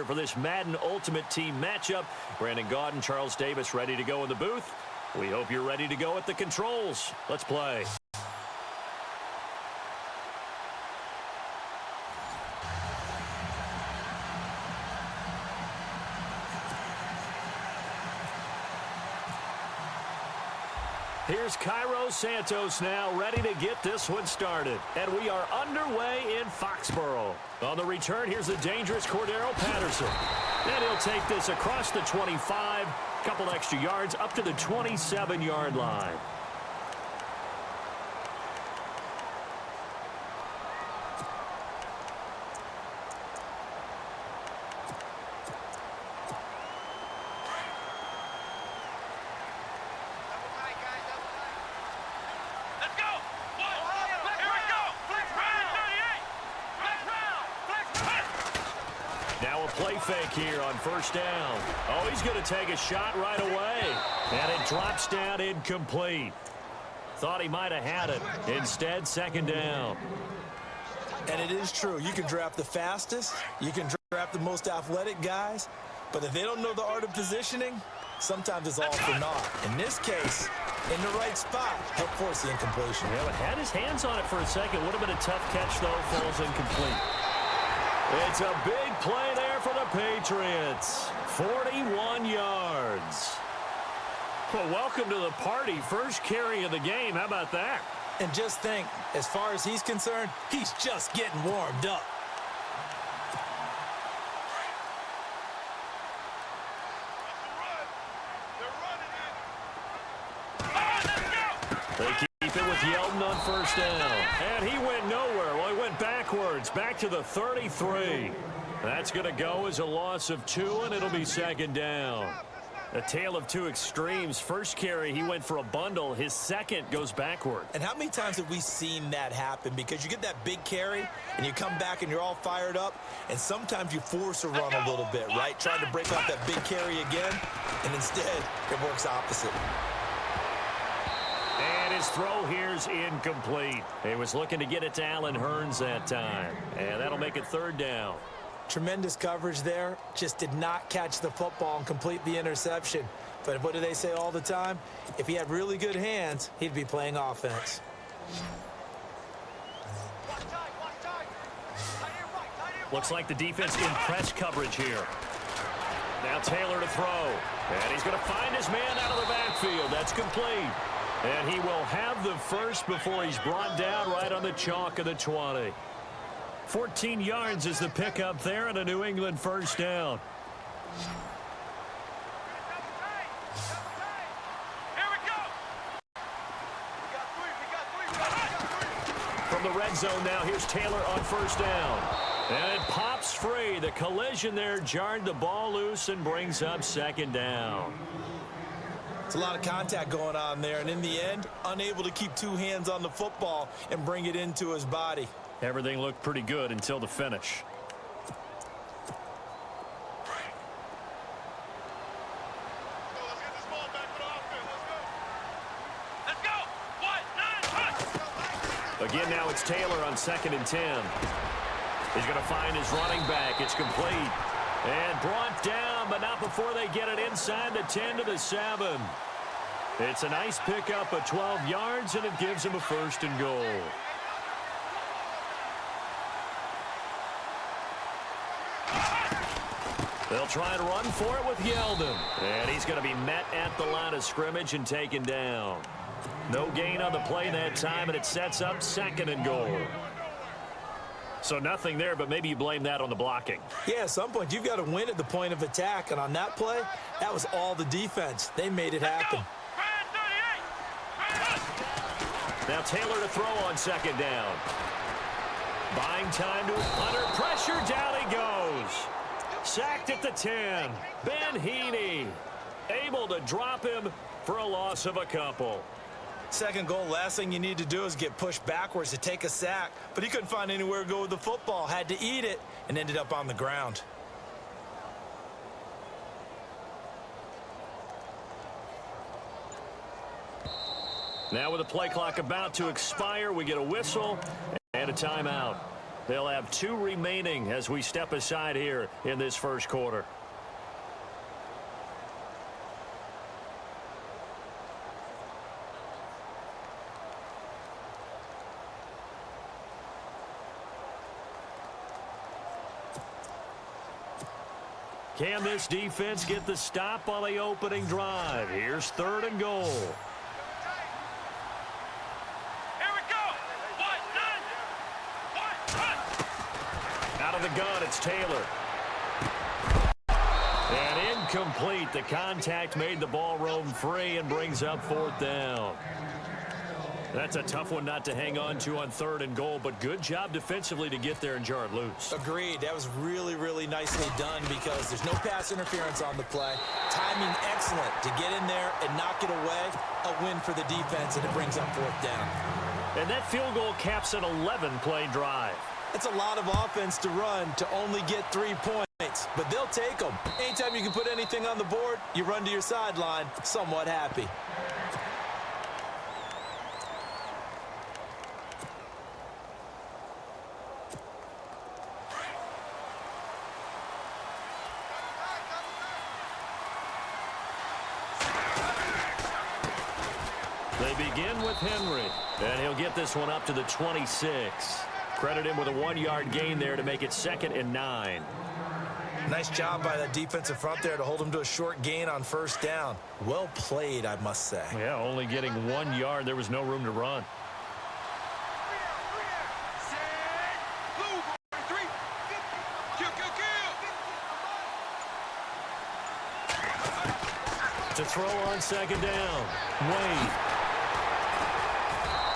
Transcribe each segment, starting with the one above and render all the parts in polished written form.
for this Madden Ultimate Team matchup. Brandon Gaudin, Charles Davis ready to go in the booth. We hope you're ready to go at the controls. Let's play. Here's Cairo Santos now ready to get this one started. And we are underway in Foxborough. On the return, here's the dangerous Cordero Patterson. And he'll take this across the 25, couple extra yards up to the 27-yard line. Play fake here on first down. Oh, he's going to take a shot right away. And it drops down incomplete. Thought he might have had it. Instead, second down. And it is true. You can draft the fastest. You can draft the most athletic guys. But if they don't know the art of positioning, sometimes it's all for naught. In this case, in the right spot, help force the incompletion. Yeah, but had his hands on it for a second. Would have been a tough catch, though. Falls incomplete. It's a big play there for the Patriots. 41 yards. Well, welcome to the party. First carry of the game. How about that? And just think, as far as he's concerned, he's just getting warmed up. They keep it with Yeldon on first down. And he went nowhere. Well, he went backwards, back to the 33. That's going to go as a loss of 2, and it'll be second down. A tale of two extremes. First carry, he went for a bundle. His second goes backward. And how many times have we seen that happen? Because you get that big carry, and you come back, and you're all fired up, and sometimes you force a run a little bit, right? Trying to break off that big carry again, and instead, it works opposite. And his throw here's incomplete. He was looking to get it to Allen Hurns that time. And that'll make it third down. Tremendous coverage there. Just did not catch the football and complete the interception. But what do they say all the time? If he had really good hands, he'd be playing offense. Looks like the defense in press coverage here. Now Taylor to throw. And he's going to find his man out of the backfield. That's complete. And he will have the first before he's brought down right on the chalk of the 20. 14 yards is the pickup there and a New England first down. From the red zone now, here's Taylor on first down. And it pops free. The collision there jarred the ball loose and brings up second down. It's a lot of contact going on there, and in the end, unable to keep two hands on the football and bring it into his body. Everything looked pretty good until the finish. Again, now it's Taylor on 2nd and 10. He's going to find his running back. It's complete. And brought down, but not before they get it inside the 10 to the 7. It's a nice pickup of 12 yards, and it gives him a first and goal. They'll try and run for it with Yeldon. And he's going to be met at the line of scrimmage and taken down. No gain on the play that time, and it sets up 2nd and goal. So nothing there, but maybe you blame that on the blocking. Yeah, at some point, you've got to win at the point of attack. And on that play, that was all the defense. They made it happen. Now Taylor to throw on 2nd down. Buying time to under pressure. Down he goes. Sacked at the 10. Ben Heaney able to drop him for a loss of a couple. Second goal, last thing you need to do is get pushed backwards to take a sack. But he couldn't find anywhere to go with the football. Had to eat it and ended up on the ground. Now with the play clock about to expire, we get a whistle and a timeout. They'll have 2 remaining as we step aside here in this first quarter. Can this defense get the stop on the opening drive? Here's 3rd and goal. Here we go. Out of the gun, it's Taylor. And incomplete. The contact made the ball roam free and brings up 4th down. That's a tough one not to hang on to on 3rd and goal, but good job defensively to get there and jar it loose. Agreed. That was really, really nicely done because there's no pass interference on the play. Timing excellent to get in there and knock it away. A win for the defense, and it brings up 4th down. And that field goal caps an 11-play drive. That's a lot of offense to run to only get 3 points, but they'll take them. Anytime you can put anything on the board, you run to your sideline somewhat happy. They begin with Henry, and he'll get this one up to the 26. Credit him with a 1-yard gain there to make it 2nd and 9. Nice job by that defensive front there to hold him to a short gain on 1st down. Well played, I must say. Yeah, only getting 1 yard. There was no room to run. To throw on 2nd down, Wade.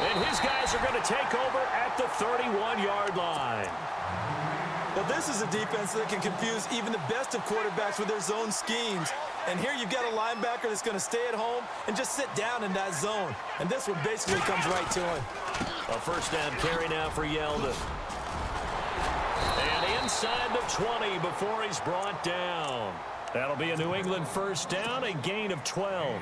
And his guys are going to take over at the 31-yard line. Well, this is a defense that can confuse even the best of quarterbacks with their zone schemes. And here you've got a linebacker that's going to stay at home and just sit down in that zone. And this one basically comes right to him. A 1st down carry now for Yeldon. And inside the 20 before he's brought down. That'll be a New England 1st down, a gain of 12.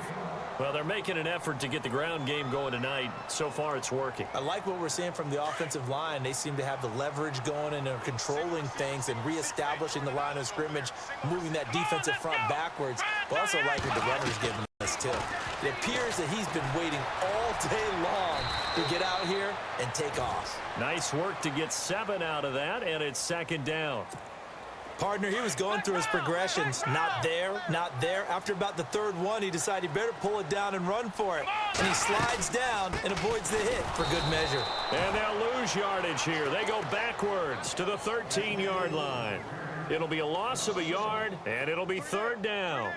Well, they're making an effort to get the ground game going tonight. So far, it's working. I like what we're seeing from the offensive line. They seem to have the leverage going and they're controlling things and reestablishing the line of scrimmage, moving that defensive front backwards. But also like what the runner's giving us, too. It appears that he's been waiting all day long to get out here and take off. Nice work to get 7 out of that, and it's 2nd down. Partner, he was going through his progressions. Not there, not there. After about the 3rd one, he decided he better pull it down and run for it. And he slides down and avoids the hit for good measure. And they'll lose yardage here. They go backwards to the 13-yard line. It'll be a loss of a yard, and it'll be 3rd down.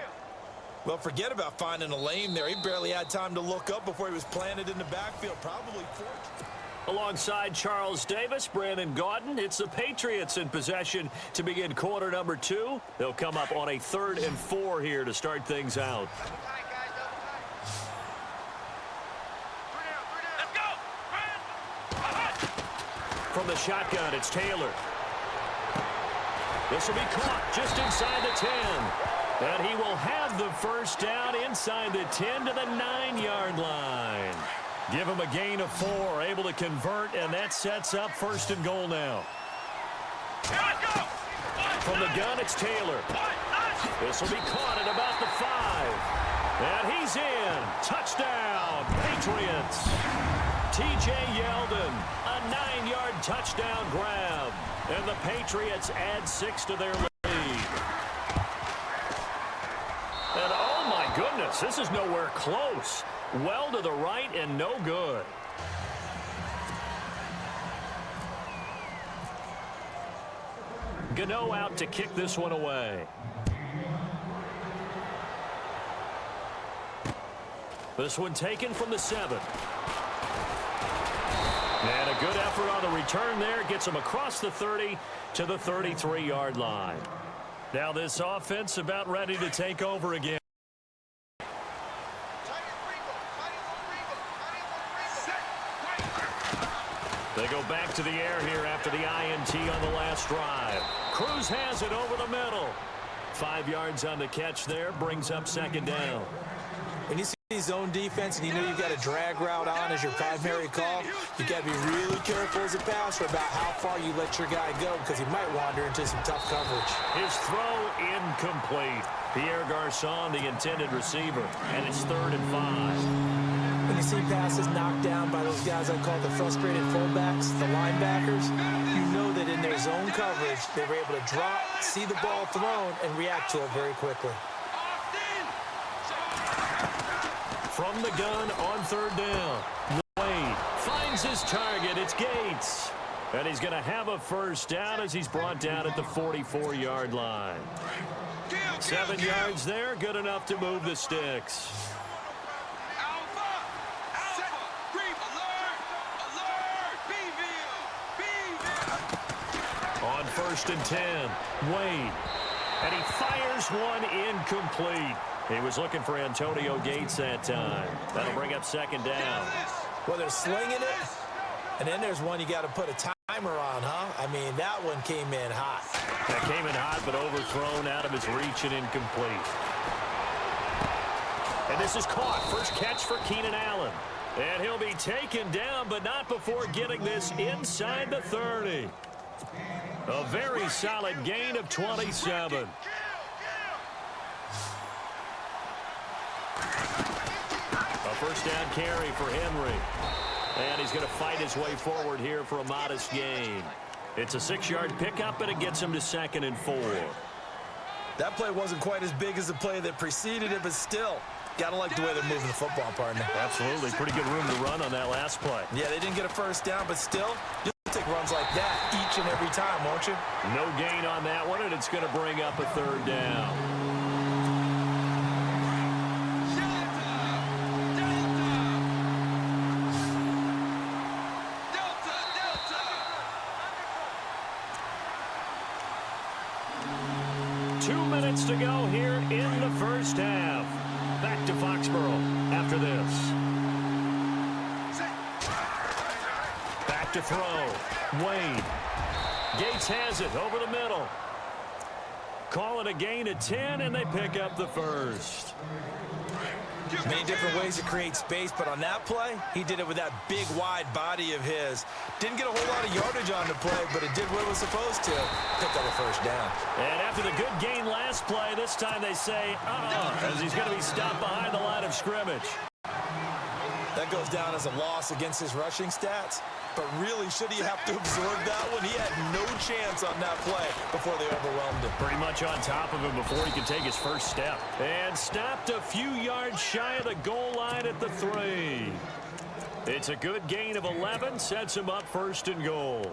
Well, forget about finding a lane there. He barely had time to look up before he was planted in the backfield. Probably fortunate. Alongside Charles Davis, Brandon Gaudin, it's the Patriots in possession to begin quarter number 2. They'll come up on a 3rd and 4 here to start things out. From the shotgun, it's Taylor. This will be caught just inside the 10. And he will have the 1st down inside the 10 to the 9-yard line. Give him a gain of 4, able to convert, and that sets up 1st and goal now. From the gun, it's Taylor. This will be caught at about the 5. And he's in. Touchdown, Patriots. T.J. Yeldon, a 9-yard touchdown grab. And the Patriots add 6 to their lead. And oh my goodness, this is nowhere close. Well to the right and no good. Gano out to kick this one away. This one taken from the 7. And a good effort on the return there. Gets him across the 30 to the 33-yard line. Now this offense about ready to take over again. They go back to the air here after the INT on the last drive. Cruz has it over the middle. 5 yards on the catch there, brings up 2nd down. When you see zone defense and you know you've got a drag route on as your primary call, you got to be really careful as a passer about how far you let your guy go because he might wander into some tough coverage. His throw incomplete. Pierre Garçon, the intended receiver, and it's 3rd and 5. When you see passes knocked down by those guys I call the frustrated fullbacks, the linebackers, you know that in their zone coverage, they were able to drop, see the ball thrown, and react to it very quickly. From the gun on 3rd down. Wade finds his target. It's Gates. And he's going to have a first down as he's brought down at the 44-yard line. 7 yards there, good enough to move the sticks. On 1st and 10, Wade. And he fires one incomplete. He was looking for Antonio Gates that time. That'll bring up 2nd down. Well, they're slinging it, and then there's one you got to put a timer on, huh? I mean, that one came in hot. That came in hot, but overthrown out of his reach and incomplete. And this is caught. First catch for Keenan Allen. And he'll be taken down, but not before getting this inside the 30. A very solid gain of 27. A first down carry for Henry. And he's going to fight his way forward here for a modest gain. It's a 6-yard pickup, and it gets him to 2nd and 4. That play wasn't quite as big as the play that preceded it, but still, got to like the way they're moving the football, partner. Absolutely. Pretty good room to run on that last play. Yeah, they didn't get a first down, but still, you'll take runs like that each and every time, won't you? No gain on that one, and it's going to bring up a 3rd down. To go here in the first half. Back to Foxborough after this. Back to throw. Wade. Gates has it over the middle. Call it a gain of 10, and they pick up the first. Many different ways to create space, but on that play, he did it with that big, wide body of his. Didn't get a whole lot of yardage on the play, but it did what it was supposed to. Picked up a first down. And after the good gain last play, this time they say, as he's going to be stopped behind the line of scrimmage. That goes down as a loss against his rushing stats. But really, should he have to absorb that one? He had no chance on that play before they overwhelmed him. Pretty much on top of him before he could take his first step. And stopped a few yards shy of the goal line at the 3. It's a good gain of 11, sets him up 1st and goal.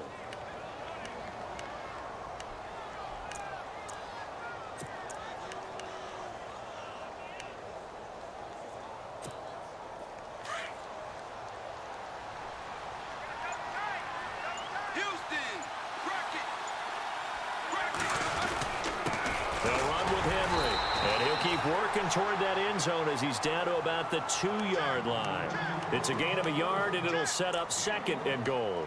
Working toward that end zone as he's down to about the 2-yard line. It's a gain of a yard, and it'll set up 2nd and goal.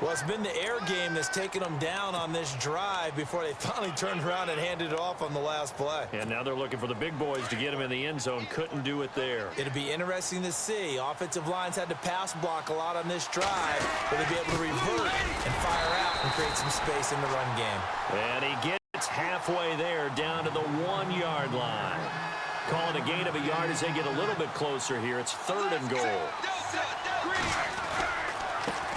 Well, it's been the air game that's taken them down on this drive before they finally turned around and handed it off on the last play. And now they're looking for the big boys to get him in the end zone. Couldn't do it there. It'll be interesting to see. Offensive lines had to pass block a lot on this drive. Will they be able to revert and fire out and create some space in the run game? And he gets halfway there down to the 1-yard line. Calling a gain of a yard as they get a little bit closer here. It's 3rd and goal.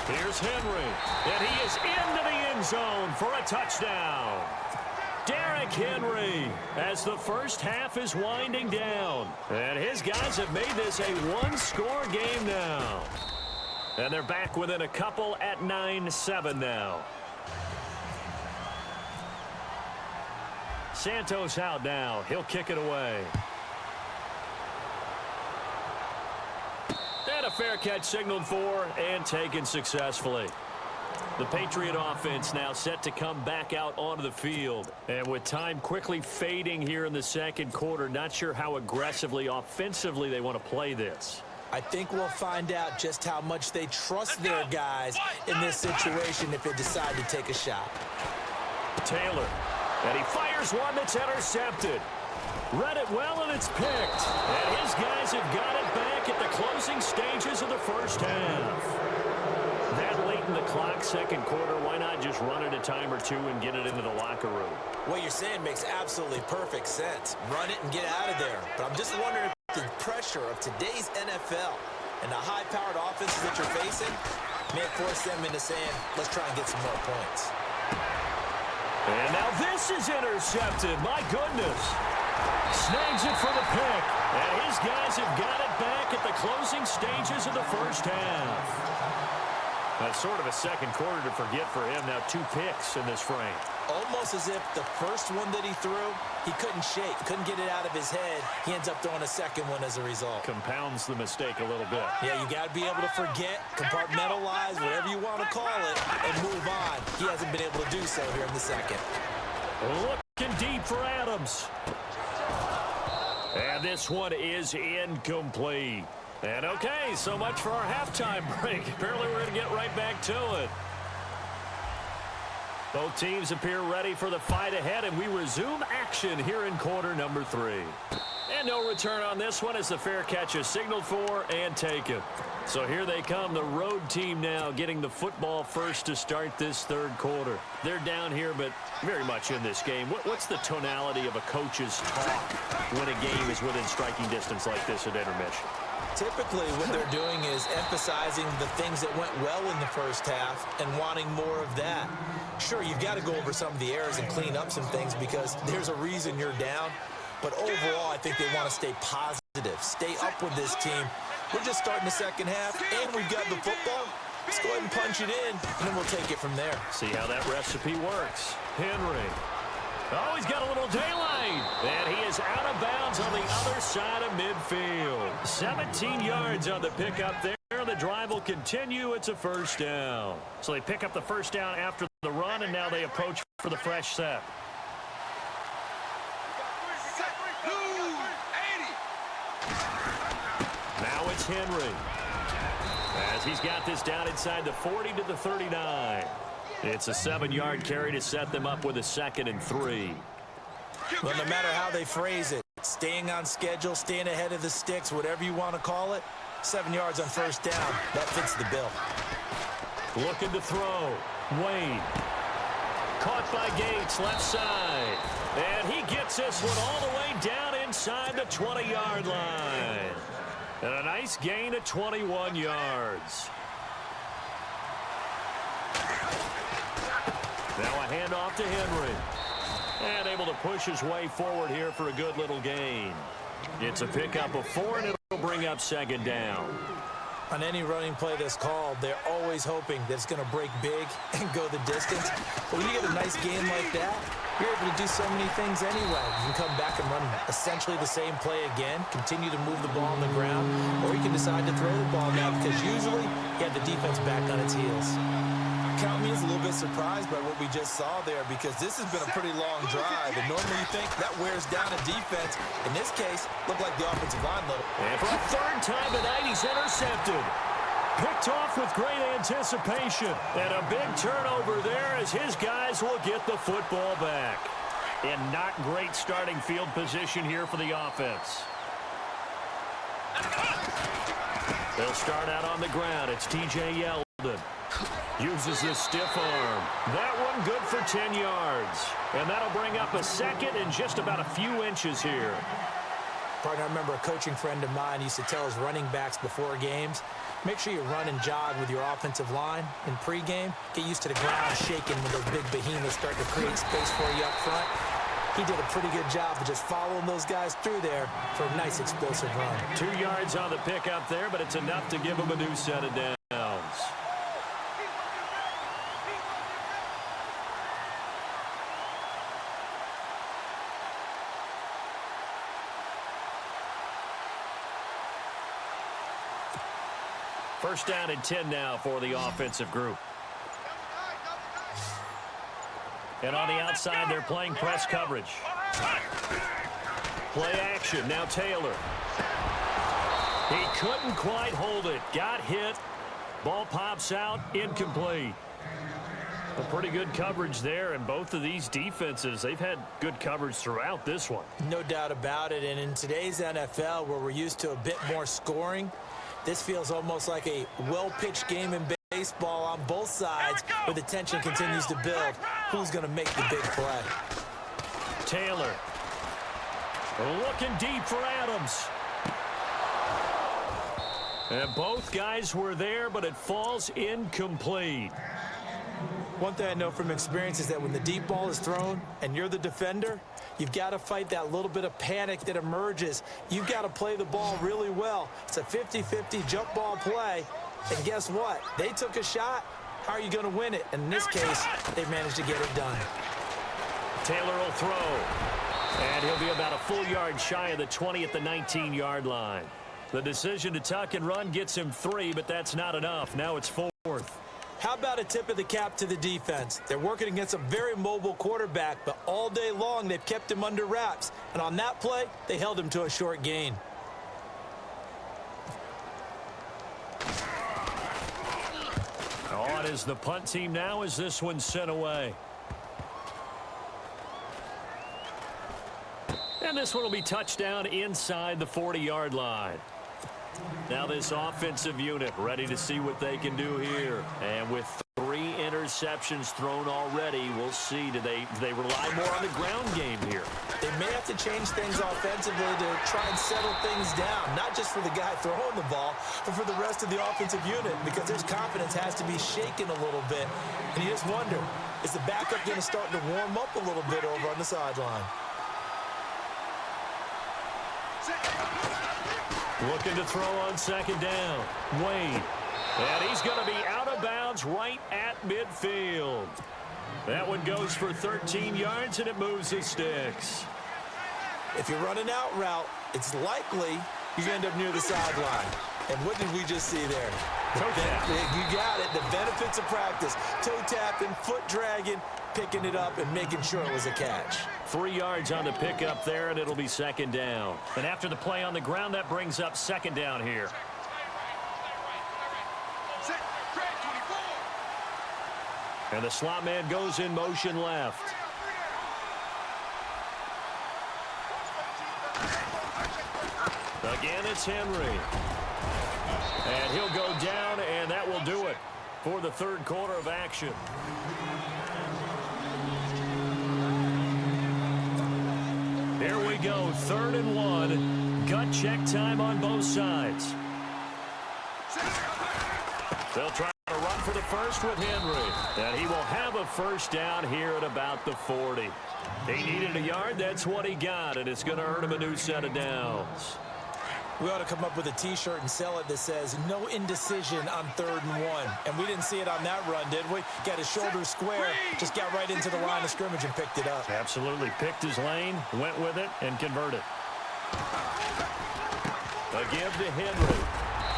Here's Henry, and he is into the end zone for a touchdown. Derrick Henry as the first half is winding down. And his guys have made this a 1-score game now. And they're back within a couple at 9-7 now. Santos out now. He'll kick it away. And a fair catch signaled for and taken successfully. The Patriot offense now set to come back out onto the field. And with time quickly fading here in the second quarter, not sure how aggressively, offensively they want to play this. I think we'll find out just how much they trust their guys in this situation if they decide to take a shot. Taylor. And he fires one that's intercepted. Read it well, and it's picked. And his guys have got it back at the closing stages of the first half. That late in the clock, second quarter, why not just run it a time or two and get it into the locker room? What you're saying makes absolutely perfect sense. Run it and get out of there. But I'm just wondering if the pressure of today's NFL and the high-powered offenses that you're facing may force them into saying, let's try and get some more points. And now this is intercepted. My goodness. Snags it for the pick. And his guys have got it back at the closing stages of the first half. That's sort of a second quarter to forget for him. Now 2 picks in this frame. Almost as if the first one that he threw, he couldn't shake, couldn't get it out of his head. He ends up throwing a second one as a result. Compounds the mistake a little bit. Yeah, you got to be able to forget, compartmentalize, whatever you want to call it, and move on. He hasn't been able to do so here in the second. Looking deep for Adams. And this one is incomplete. And okay, so much for our halftime break. Apparently we're going to get right back to it. Both teams appear ready for the fight ahead, and we resume action here in quarter number 3. And no return on this one as the fair catch is signaled for and taken. So here they come, the road team now getting the football first to start this third quarter. They're down here, but very much in this game. What's the tonality of a coach's talk when a game is within striking distance like this at intermission? Typically, what they're doing is emphasizing the things that went well in the first half and wanting more of that. Sure, you've got to go over some of the errors and clean up some things because there's a reason you're down. But overall, I think they want to stay positive, stay up with this team. We're just starting the second half, and we've got the football. Let's go ahead and punch it in, and then we'll take it from there. See how that recipe works. Henry. Oh, he's got a little daylight. And he is out of bounds on the other side of midfield. 17 yards on the pickup there. The drive will continue. It's a first down. So they pick up the first down after the run, and now they approach for the fresh set. Now it's Henry. As he's got this down inside the 40 to the 39. It's a 7-yard carry to set them up with a 2nd and 3. Well, no matter how they phrase it, staying on schedule, staying ahead of the sticks, whatever you want to call it, 7 yards on first down, that fits the bill. Looking to throw. Wade. Caught by Gates, left side. And he gets this one all the way down inside the 20-yard line. And a nice gain of 21 yards. Now a handoff to Henry. And able to push his way forward here for a good little gain. It's a pickup of 4, and it'll bring up 2nd down. On any running play that's called, they're always hoping that it's going to break big and go the distance. But when you get a nice game like that, you're able to do so many things anyway. You can come back and run essentially the same play again, continue to move the ball on the ground, or you can decide to throw the ball now because usually you have the defense back on its heels. Count me as a little bit surprised by what we just saw there because this has been a pretty long drive, and normally you think that wears down a defense. In this case, looked like the offensive line little. And for a 3rd time tonight, he's intercepted. Picked off with great anticipation. And a big turnover there as his guys will get the football back. And not great starting field position here for the offense. They'll start out on the ground. It's T.J. Yeldon. Uses the stiff arm. That one good for 10 yards. And that'll bring up a 2nd and just about a few inches here. Partner, I remember a coaching friend of mine used to tell his running backs before games, make sure you run and jog with your offensive line in pregame. Get used to the ground shaking when those big behemoths start to create space for you up front. He did a pretty good job of just following those guys through there for a nice explosive run. 2 yards on the pickup there, but it's enough to give him a new set of downs. First down and 10 now for the offensive group. And on the outside, they're playing press coverage. Play action. Now Taylor. He couldn't quite hold it. Got hit. Ball pops out. Incomplete. Well, pretty good coverage there, and both of these defenses, they've had good coverage throughout this one. No doubt about it, and in today's NFL, where we're used to a bit more scoring, this feels almost like a well-pitched game in baseball on both sides, where the tension continues to build. Who's going to make the big play? Taylor looking deep for Adams. And both guys were there, but it falls incomplete. One thing I know from experience is that when the deep ball is thrown and you're the defender, you've got to fight that little bit of panic that emerges. You've got to play the ball really well. It's a 50-50 jump ball play. And guess what? They took a shot. How are you going to win it? And in this case, they managed to get it done. Taylor will throw. And he'll be about a full yard shy of the 20 at the 19-yard line. The decision to tuck and run gets him 3, but that's not enough. Now it's 4th. How about a tip of the cap to the defense? They're working against a very mobile quarterback, but all day long they've kept him under wraps. And on that play, they held him to a short gain. On is the punt team now as this one's sent away. And this one will be touchdown inside the 40-yard line. Now this offensive unit ready to see what they can do here. And with 3 interceptions thrown already, we'll see. Do they rely more on the ground game here? They may have to change things offensively to try and settle things down, not just for the guy throwing the ball, but for the rest of the offensive unit, because his confidence has to be shaken a little bit. And you just wonder, is the backup going to start to warm up a little bit over on the sideline? Looking to throw on second down. Wade. And he's going to be out of bounds right at midfield. That one goes for 13 yards, and it moves the sticks. If you're running out route, it's likely you end up near the sideline. And what did we just see there? Toe tap. You got it. The benefits of practice. Toe tapping, foot dragging, picking it up, and making sure it was a catch. 3 yards on the pickup there, and it'll be second down. And after the play on the ground, that brings up second down here. And the slot man goes in motion left. Again, it's Henry. And he'll go down, and that will do it for the third quarter of action. Here we go, 3rd and 1. Gut check time on both sides. They'll try to run for the first with Henry. And he will have a first down here at about the 40. He needed a yard. That's what he got, and it's going to earn him a new set of downs. We ought to come up with a T-shirt and sell it that says, no indecision on 3rd and 1. And we didn't see it on that run, did we? Got his shoulders square, just got right into the line of scrimmage and picked it up. Absolutely. Picked his lane, went with it, and converted. A give to Henry.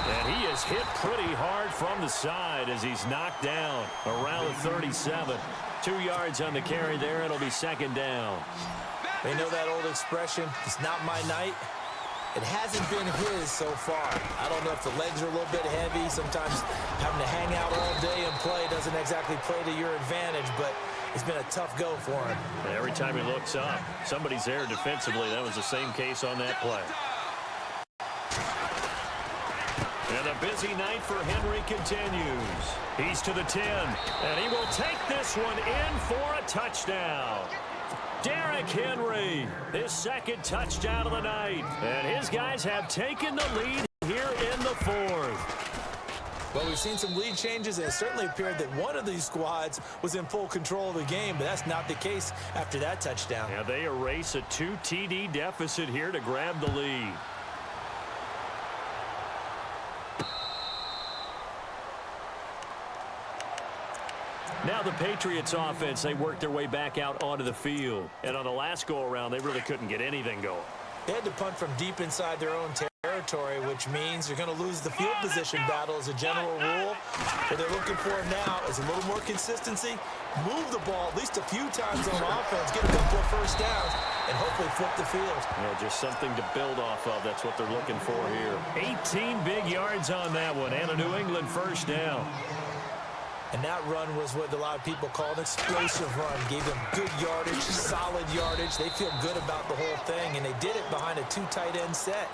And he is hit pretty hard from the side as he's knocked down around the 37. 2 yards on the carry there. It'll be second down. They know that old expression, it's not my night. It hasn't been his so far. I don't know if the legs are a little bit heavy. Sometimes having to hang out all day and play doesn't exactly play to your advantage, but it's been a tough go for him. And every time he looks up, somebody's there defensively. That was the same case on that play. And a busy night for Henry continues. He's to the 10, and he will take this one in for a touchdown. Derrick Henry, his second touchdown of the night. And his guys have taken the lead here in the 4th. Well, we've seen some lead changes, and it certainly appeared that one of these squads was in full control of the game, but that's not the case after that touchdown. Yeah, they erase a 2 TD deficit here to grab the lead. Now the Patriots offense, they worked their way back out onto the field. And on the last go-around, they really couldn't get anything going. They had to punt from deep inside their own territory, which means you're going to lose the field position battle as a general rule. What they're looking for now is a little more consistency, move the ball at least a few times on offense, get a couple of first downs, and hopefully flip the field. Yeah, just something to build off of. That's what they're looking for here. 18 big yards on that one, and a New England first down. And that run was what a lot of people call an explosive run. Gave them good yardage, solid yardage. They feel good about the whole thing, and they did it behind a 2 tight end set.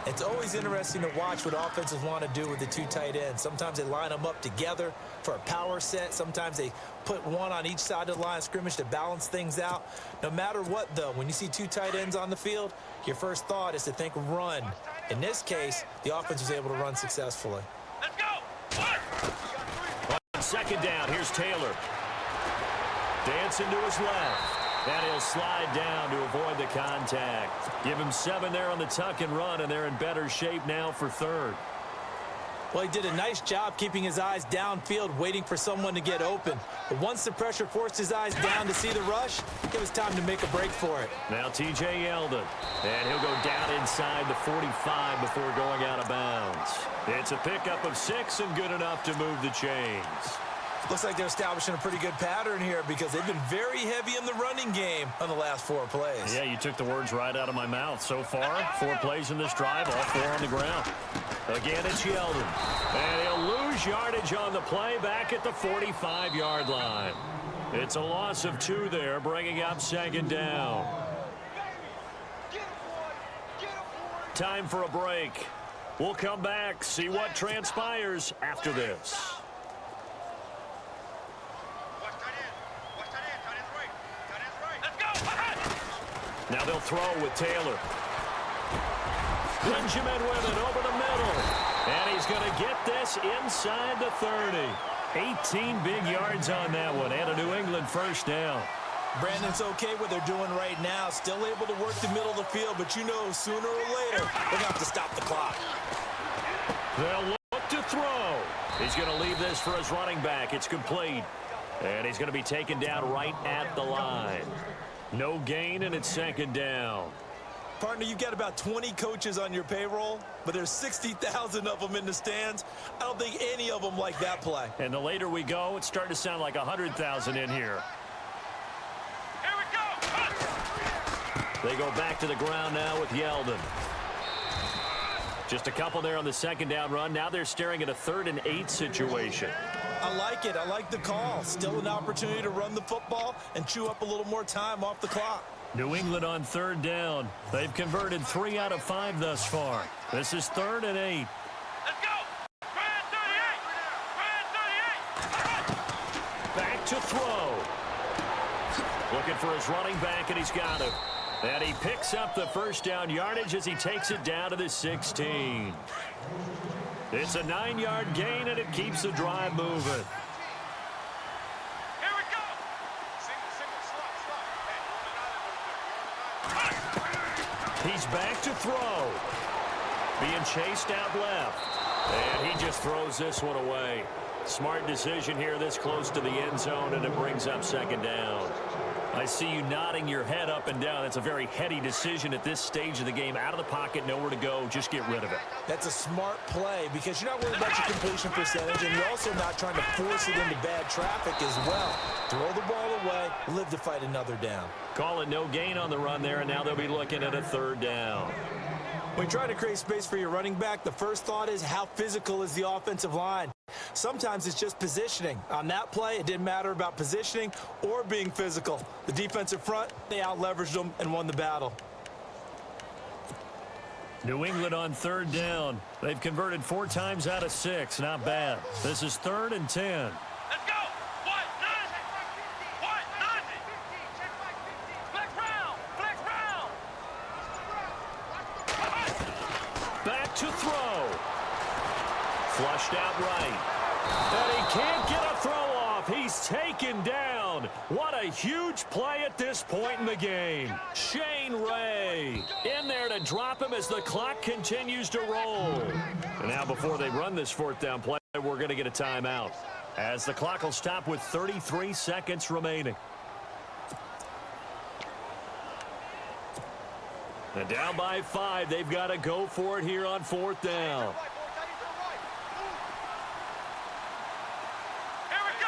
It's always interesting to watch what offenses want to do with the 2 tight ends. Sometimes they line them up together for a power set. Sometimes they put one on each side of the line of scrimmage to balance things out. No matter what, though, when you see 2 tight ends on the field, your first thought is to think run. In this case, the offense was able to run successfully. Let's go! On second down, here's Taylor. Dancing to his left. And he'll slide down to avoid the contact. Give him 7 there on the tuck and run, and they're in better shape now for third. Well, he did a nice job keeping his eyes downfield, waiting for someone to get open. But once the pressure forced his eyes down to see the rush, it was time to make a break for it. Now T.J. Yeldon, and he'll go down inside the 45 before going out of bounds. It's a pickup of 6 and good enough to move the chains. Looks like they're establishing a pretty good pattern here because they've been very heavy in the running game on the last 4 plays. Yeah, you took the words right out of my mouth. So far, 4 plays in this drive, all 4 on the ground. Again, it's Yeldon. And he'll lose yardage on the play back at the 45-yard line. It's a loss of 2 there, bringing up second down. Time for a break. We'll come back, see what transpires after this. Now they'll throw with Taylor. Benjamin with it over the middle. And he's going to get this inside the 30. 18 big yards on that one, and a New England first down. Brandon's okay what they're doing right now. Still able to work the middle of the field, but you know sooner or later they're going to have to stop the clock. They'll look to throw. He's going to leave this for his running back. It's complete. And he's going to be taken down right at the line. No gain, and it's second down. Partner, you've got about 20 coaches on your payroll, but there's 60,000 of them in the stands. I don't think any of them like that play. And the later we go, it's starting to sound like 100,000 in here. Here we go. They go back to the ground now with Yeldon. Just a couple there on the second down run. Now they're staring at a 3rd and 8 situation. I like it. I like the call. Still an opportunity to run the football and chew up a little more time off the clock. New England on 3rd down. They've converted 3 out of 5 thus far. This is 3rd and 8. Let's go. Grand 38. Grand 38. Back to throw. Looking for his running back, and he's got him. And he picks up the first down yardage as he takes it down to the 16. It's a 9-yard gain, and it keeps the drive moving. Here we go. Single, slot. He's back to throw. Being chased out left. And he just throws this one away. Smart decision here this close to the end zone, and it brings up second down. I see you nodding your head up and down. That's a very heady decision at this stage of the game. Out of the pocket, nowhere to go. Just get rid of it. That's a smart play because you're not worried about your completion percentage, and you're also not trying to force it into bad traffic as well. Throw the ball away, live to fight another down. Call it no gain on the run there, and now they'll be looking at a 3rd down. When you try to create space for your running back, the first thought is how physical is the offensive line. Sometimes it's just positioning. On that play, it didn't matter about positioning or being physical. The defensive front, they out-leveraged them and won the battle. New England on 3rd down. They've converted 4 times out of 6. Not bad. This is 3rd and 10. Let's go. What? Nothing. Flex round. Back to throw. Flushed out right. And he can't get a throw off. He's taken down. What a huge play at this point in the game. Shane Ray in there to drop him as the clock continues to roll. And now before they run this 4th down play, we're going to get a timeout, as the clock will stop with 33 seconds remaining. And down by 5, they've got to go for it here on 4th down. Here we go.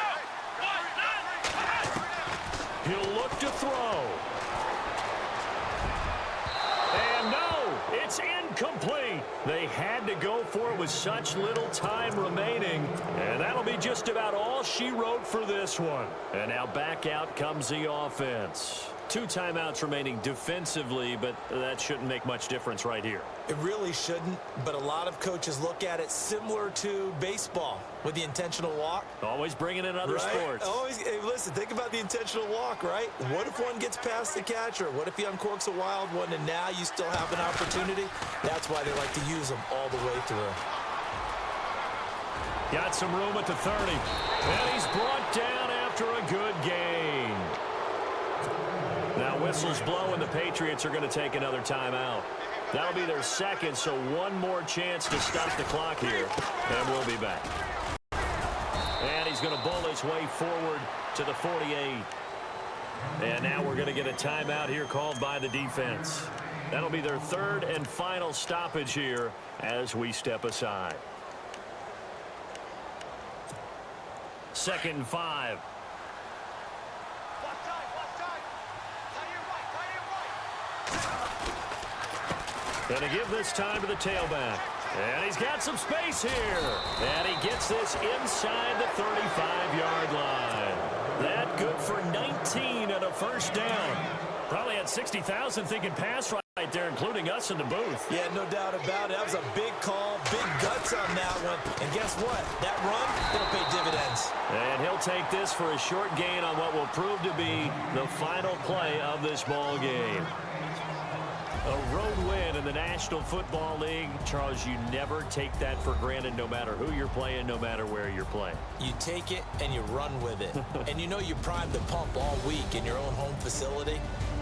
He'll look to throw. And no, it's incomplete. They had to go for it with such little time remaining, and that'll be just about all she wrote for this one. And now back out comes the offense. 2 timeouts remaining defensively, but that shouldn't make much difference right here. It really shouldn't, but a lot of coaches look at it similar to baseball with the intentional walk. Always bringing in other sports. Always, hey, listen, think about the intentional walk, right? What if one gets past the catcher? What if he uncorks a wild one and now you still have an opportunity? That's why they like to use them all the way through. Got some room at the 30. And he's brought down after a good gain. Now whistles blow and the Patriots are going to take another timeout. That'll be their second, so one more chance to stop the clock here. And we'll be back. And he's going to bowl his way forward to the 48. And now we're going to get a timeout here called by the defense. That'll be their 3rd and final stoppage here as we step aside. 2nd and 5. Going to give this time to the tailback. And he's got some space here. And he gets this inside the 35-yard line. That good for 19 and a first down. Probably had 60,000 thinking pass right there, including us in the booth. Yeah, no doubt about it. That was a big call, big guts on that one. And guess what? That run, it'll pay dividends. And he'll take this for a short gain on what will prove to be the final play of this ball game. A road win in the National Football League. Charles, you never take that for granted no matter who you're playing, no matter where you're playing. You take it and you run with it. And you know you primed the pump all week in your own home facility.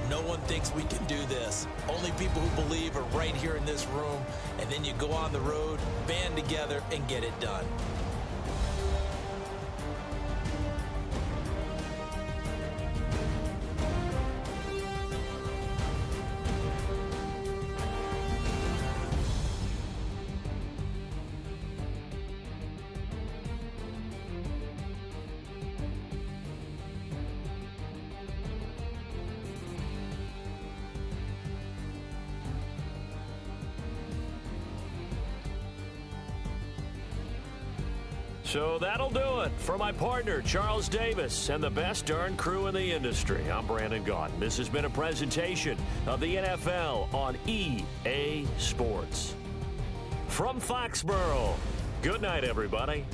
No one thinks we can do this. Only people who believe are right here in this room. And then you go on the road, band together, and get it done. So that'll do it for my partner, Charles Davis, and the best darn crew in the industry. I'm Brandon Gaudin. This has been a presentation of the NFL on EA Sports. From Foxborough, good night, everybody.